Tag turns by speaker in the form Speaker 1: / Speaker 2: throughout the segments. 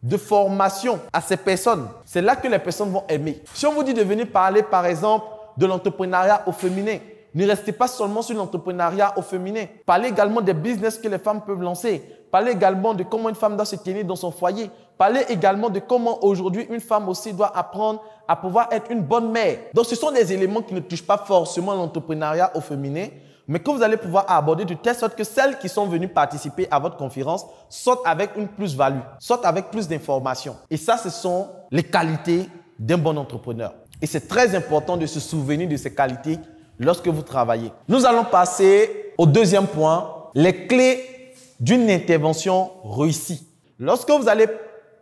Speaker 1: de formation à ces personnes. C'est là que les personnes vont aimer. Si on vous dit de venir parler, par exemple, de l'entrepreneuriat au féminin, ne restez pas seulement sur l'entrepreneuriat au féminin. Parlez également des business que les femmes peuvent lancer. Parlez également de comment une femme doit se tenir dans son foyer. Parlez également de comment aujourd'hui une femme aussi doit apprendre à pouvoir être une bonne mère. Donc, ce sont des éléments qui ne touchent pas forcément l'entrepreneuriat au féminin, mais que vous allez pouvoir aborder de telle sorte que celles qui sont venues participer à votre conférence sortent avec une plus-value, sortent avec plus d'informations. Et ça, ce sont les qualités d'un bon entrepreneur. Et c'est très important de se souvenir de ces qualités lorsque vous travaillez. Nous allons passer au deuxième point, les clés d'une intervention réussie. Lorsque vous allez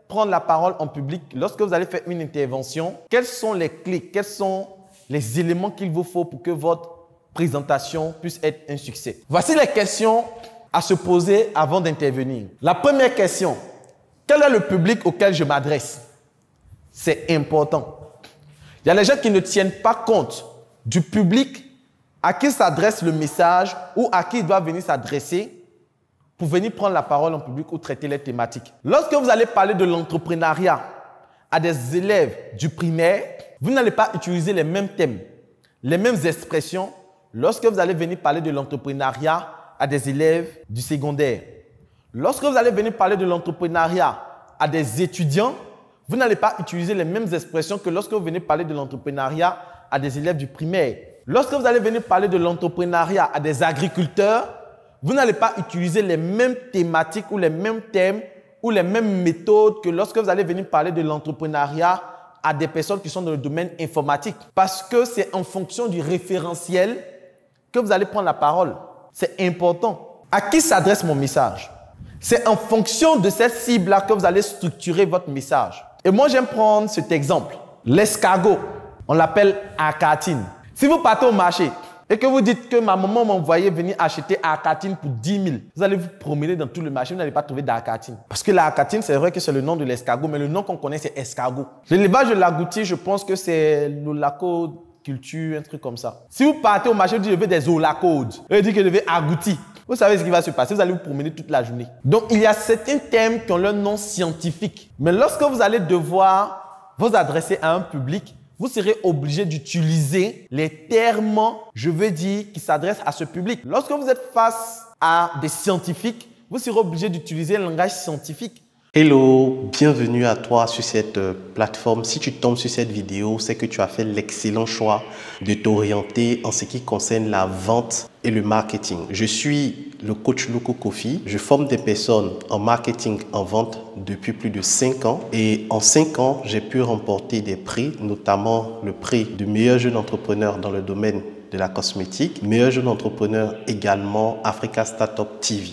Speaker 1: prendre la parole en public, lorsque vous allez faire une intervention, quelles sont les clés, quels sont les éléments qu'il vous faut pour que votre présentation puisse être un succès? Voici les questions à se poser avant d'intervenir. La première question, quel est le public auquel je m'adresse? C'est important. Il y a les gens qui ne tiennent pas compte du public à qui s'adresse le message ou à qui il doit venir s'adresser pour venir prendre la parole en public ou traiter les thématiques. Lorsque vous allez parler de l'entrepreneuriat à des élèves du primaire, vous n'allez pas utiliser les mêmes thèmes, les mêmes expressions lorsque vous allez venir parler de l'entrepreneuriat à des élèves du secondaire. Lorsque vous allez venir parler de l'entrepreneuriat à des étudiants, vous n'allez pas utiliser les mêmes expressions que lorsque vous venez parler de l'entrepreneuriat à des élèves du primaire. Lorsque vous allez venir parler de l'entrepreneuriat à des agriculteurs, vous n'allez pas utiliser les mêmes thématiques ou les mêmes thèmes ou les mêmes méthodes que lorsque vous allez venir parler de l'entrepreneuriat à des personnes qui sont dans le domaine informatique. Parce que c'est en fonction du référentiel que vous allez prendre la parole. C'est important. À qui s'adresse mon message? C'est en fonction de cette cible-là que vous allez structurer votre message. Et moi, j'aime prendre cet exemple. L'escargot, on l'appelle acatine. Si vous partez au marché et que vous dites que ma maman m'a envoyé venir acheter acatine pour 10 000, vous allez vous promener dans tout le marché, vous n'allez pas trouver d'acatine. Parce que l'acatine, c'est vrai que c'est le nom de l'escargot, mais le nom qu'on connaît, c'est escargot. L'élevage de l'agouti, je pense que c'est l'olacoculture, un truc comme ça. Si vous partez au marché, vous dites je veux des olacodes, vous dites que je veux agouti. Vous savez ce qui va se passer, vous allez vous promener toute la journée. Donc, il y a certains thèmes qui ont leur nom scientifique. Mais lorsque vous allez devoir vous adresser à un public, vous serez obligé d'utiliser les termes, je veux dire, qui s'adressent à ce public. Lorsque vous êtes face à des scientifiques, vous serez obligé d'utiliser un langage scientifique.
Speaker 2: Hello, bienvenue à toi sur cette plateforme. Si tu tombes sur cette vidéo, c'est que tu as fait l'excellent choix de t'orienter en ce qui concerne la vente et le marketing. Je suis le coach Loco Kofi. Je forme des personnes en marketing, en vente depuis plus de 5 ans. Et en 5 ans, j'ai pu remporter des prix, notamment le prix du meilleur jeune entrepreneur dans le domaine de la cosmétique, meilleur jeune entrepreneur également Africa Startup TV.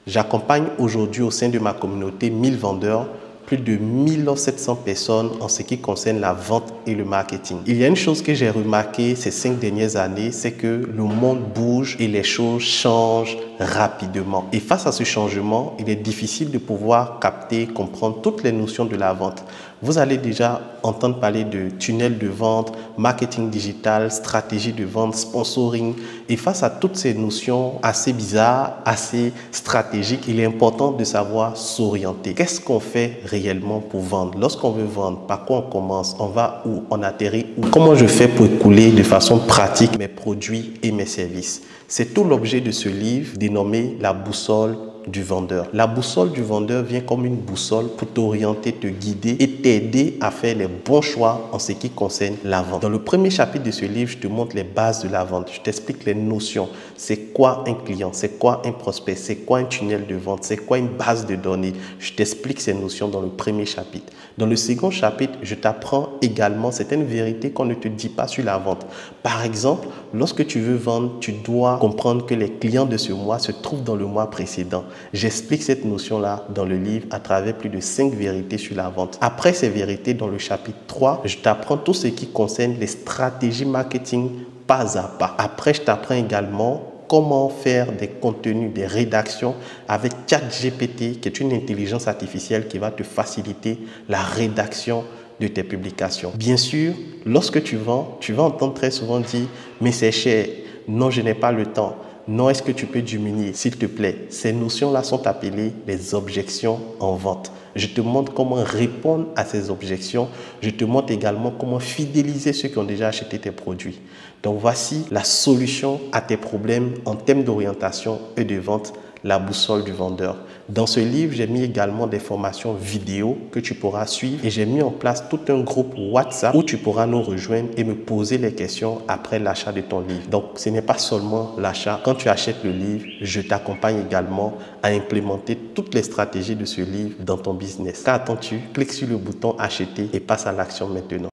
Speaker 2: J'accompagne aujourd'hui au sein de ma communauté 1000 vendeurs, plus de 1700 personnes en ce qui concerne la vente et le marketing. Il y a une chose que j'ai remarqué ces 5 dernières années, c'est que le monde bouge et les choses changent rapidement. Et face à ce changement, il est difficile de pouvoir capter, comprendre toutes les notions de la vente. Vous allez déjà entendre parler de tunnel de vente, marketing digital, stratégie de vente, sponsoring. Et face à toutes ces notions assez bizarres, assez stratégiques, il est important de savoir s'orienter. Qu'est-ce qu'on fait réellement pour vendre? Lorsqu'on veut vendre, par quoi on commence? On va où? On atterrit où? Comment je fais pour écouler de façon pratique mes produits et mes services? C'est tout l'objet de ce livre dénommé La boussole du vendeur. La boussole du vendeur vient comme une boussole pour t'orienter, te guider et t'aider à faire les bons choix en ce qui concerne la vente. Dans le premier chapitre de ce livre, je te montre les bases de la vente. Je t'explique les notions. C'est quoi un client? C'est quoi un prospect? C'est quoi un tunnel de vente? C'est quoi une base de données? Je t'explique ces notions dans le premier chapitre. Dans le second chapitre, je t'apprends également certaines vérités qu'on ne te dit pas sur la vente. Par exemple, lorsque tu veux vendre, tu dois comprendre que les clients de ce mois se trouvent dans le mois précédent. J'explique cette notion-là dans le livre à travers plus de 5 vérités sur la vente. Après ces vérités, dans le chapitre 3, je t'apprends tout ce qui concerne les stratégies marketing pas à pas. Après, je t'apprends également comment faire des contenus, des rédactions avec ChatGPT, qui est une intelligence artificielle qui va te faciliter la rédaction de tes publications. Bien sûr, lorsque tu vends, tu vas entendre très souvent dire « mais c'est cher, non, je n'ai pas le temps ». Non, est-ce que tu peux diminuer, s'il te plaît? Ces notions-là sont appelées les objections en vente. Je te montre comment répondre à ces objections. Je te montre également comment fidéliser ceux qui ont déjà acheté tes produits. Donc, voici la solution à tes problèmes en termes d'orientation et de vente, la boussole du vendeur. Dans ce livre, j'ai mis également des formations vidéo que tu pourras suivre et j'ai mis en place tout un groupe WhatsApp où tu pourras nous rejoindre et me poser les questions après l'achat de ton livre. Donc, ce n'est pas seulement l'achat. Quand tu achètes le livre, je t'accompagne également à implémenter toutes les stratégies de ce livre dans ton business. Qu'attends-tu? Clique sur le bouton acheter et passe à l'action maintenant.